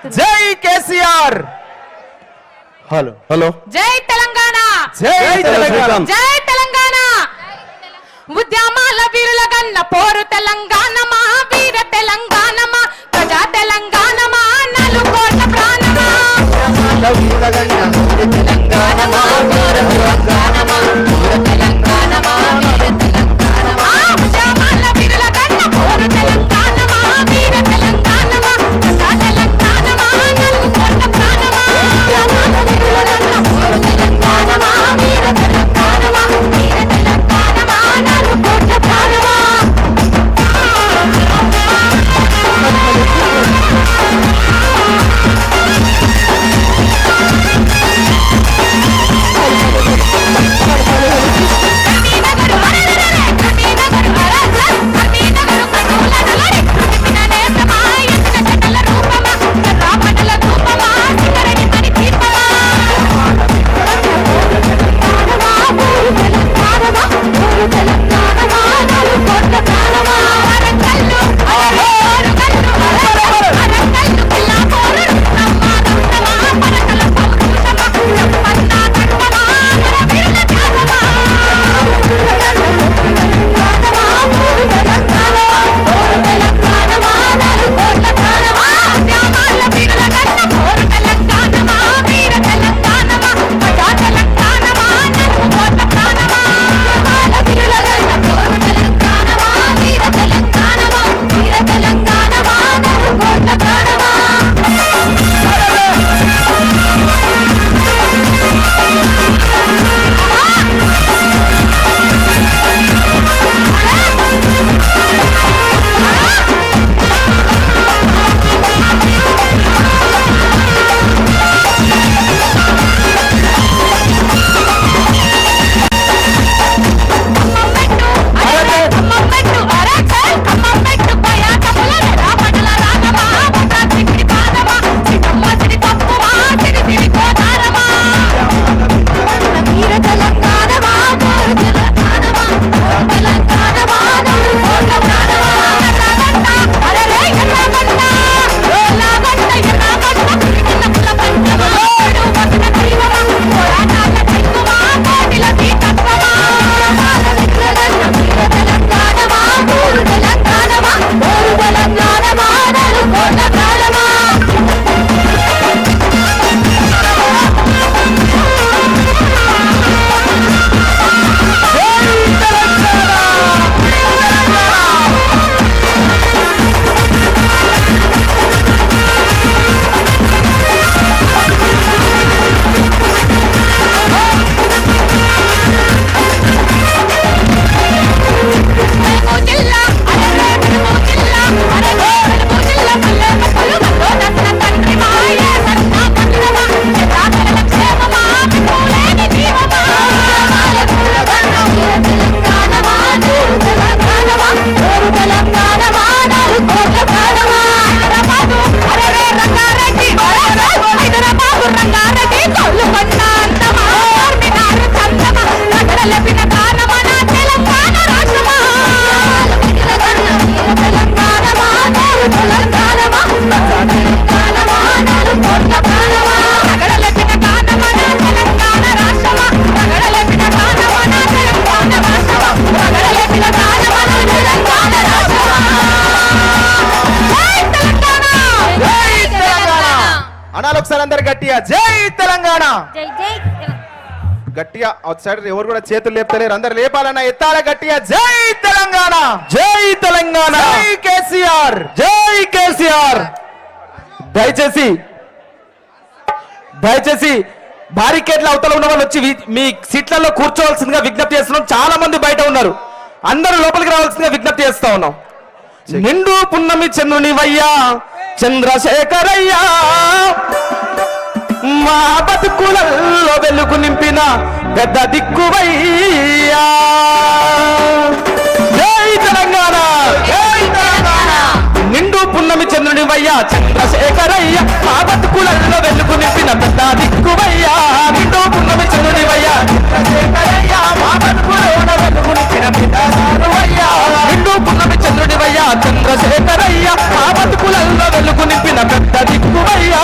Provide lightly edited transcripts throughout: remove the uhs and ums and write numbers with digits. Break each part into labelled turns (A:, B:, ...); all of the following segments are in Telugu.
A: జై కేసీఆర్. Hello hello.
B: జై తెలంగాణ.
A: జై తెలంగాణ.
B: జై తెలంగాణ. ఉద్యమాల వీరుల గన్న పోరు తెలంగాణ మా వీర తెలంగాణ మా ప్రజా తెలంగాణ మా నలుకోట్ల ప్రాణమా. తెలంగాణ మా వీర తెలంగాణ మా వీర తెలంగాణ మా వీర తెలంగాణ మా ఉద్యమాల వీరుల గన్న పోరు తెలంగాణ మా వీర తెలంగాణ మా ప్రజా తెలంగాణ మా నలుకోట్ల ప్రాణమా. ఉద్యమాల వీరుల గన్న పోరు తెలంగాణ మా వీర తెలంగాణ మా వీర తెలంగాణ మా నలుకోట్ల ప్రాణమా.
A: ఒకసారి అందరు గట్టిగా జై తెలంగాణ. గట్టిగా అవుట్ సైడ్ ఎవరు కూడా చేతులు లేపుతలేరు, అందరు లేపాలన్నా ఎత్తాల గట్టిగా జై తెలంగాణ. జై తెలంగాణ. జై కేసీఆర్. జై కేసీఆర్. దయచేసి బారికేడ్ల అవతల ఉన్న వాళ్ళు వచ్చి మీ సీట్లలో కూర్చోవలసిందిగా విజ్ఞప్తి చేస్తున్నాం. చాలా మంది బయట ఉన్నారు, అందరూ లోపలికి రావాల్సిందిగా విజ్ఞప్తి చేస్తా ఉన్నాం. నిండు పున్నమి చంద్రునివయ్యా చంద్రశేఖరయ్యా, మా బతుకులలో వెలుగు నింపిన పెద్ద దిక్కువయ్యా. జై తెలంగాణ. జై తెలంగాణ. నిండు పున్నమి చంద్రునివయ్యా చంద్రశేఖరయ్యా, మా బతుకులలో వెలుగు నింపిన పెద్ద దిక్కువయ్యా. నిండు పున్నమి చంద్రునివయ్యా చంద్రశేఖరయ్యా, మా బతుకులలో వెలుగు నింపిన పెద్ద దిక్కువయ్యా. నిండు పున్నమి చంద్రునివయ్యా చంద్రశేఖరయ్యా, మా బతుకులలో వెలుగు నింపిన పెద్ద దిక్కువయ్యా.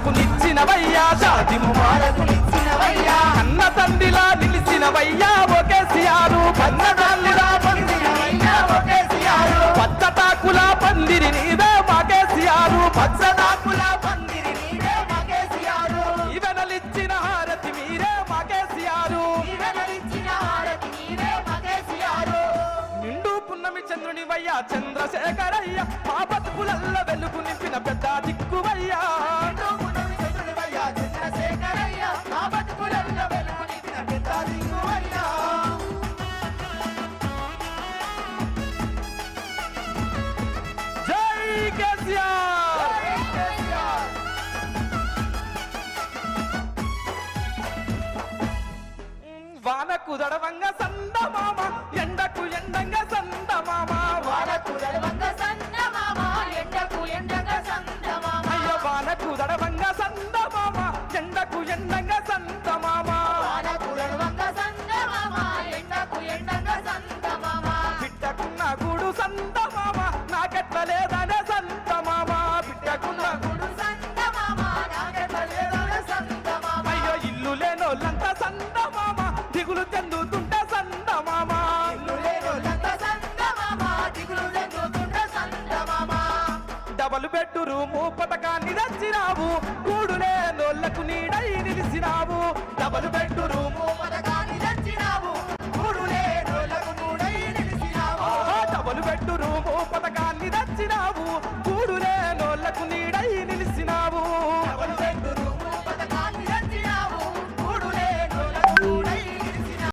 A: ముబారకునిచ్చినవయ్యా షాది
C: ముబారకునిచ్చినవయ్యా
A: కన్న తండ్రిలా నిలిచినవయ్యా ఓ కేసీఆర్ కన్న తల్లిలా
C: పందిరివయ్యా ఓ కేసీఆర్
A: పచ్చటాకుల పందిరి నీవే మా కేసీఆర్
C: పచ్చదాకుల పందిరి నీవే మా కేసీఆర్
A: ఈవెనలిచ్చిన హారతి మీరే మా కేసీఆర్
C: ఈవెనలిచ్చిన హారతి నీవే మా కేసీఆర్
A: నిండు పున్నమి చంద్రునివయ్యా చంద్రశేఖరయ్య మా బతుకులల్ల వెలుగు నింపిన పెద్ద దిక్కువయ్యా
C: చంద్రుడివయ్యా చంద్రశేఖరయ్య మా బతుకులలో వెలుగు నింపిన పెద్ద దిక్కువయ్యా
A: జై కేసీఆర్
C: జై కేసీఆర్
A: వానకు దడవంగ సందమామ ఎండకు ఎండంగ సందమామ
C: వానకు దడవంగ సందమామ ఎండకు ఎండగ సందమామ
A: అయ్యో వానకు దడవంగ సందమామ ఎండకు ఎండంగ సందమామ
C: వానకు దడవంగ సందమామ ఎండకు ఎండగ సందమామ
A: పిట్టకున్న గూడు సందమామ నాకెట్ల లేదనే సందమామ పిట్టకున్న
C: గుడు సందమామ నాగెట్టలేదన సందమామ
A: అయ్యో ఇల్లు లేనోళ్ళంతా సందమామ దిగులు చెందుతుంటే సందమామ
C: ఇల్లు లేనోళ్ళంత సందమామ దిగులు లేకుండ సందమామ
A: డబల్ బెడ్ రూము పథకాన్ని తెచ్చినావు గూడు లేనోళ్లకు నీడై నిలిసినావు డబల్ బెడ్ రూము
C: పథకాన్ని తెచ్చినావు గూడు లేనోళ్ళకు గూడై నిలిచినావు
A: డబల్ బెడ్ రూము పథకాన్ని తెచ్చిన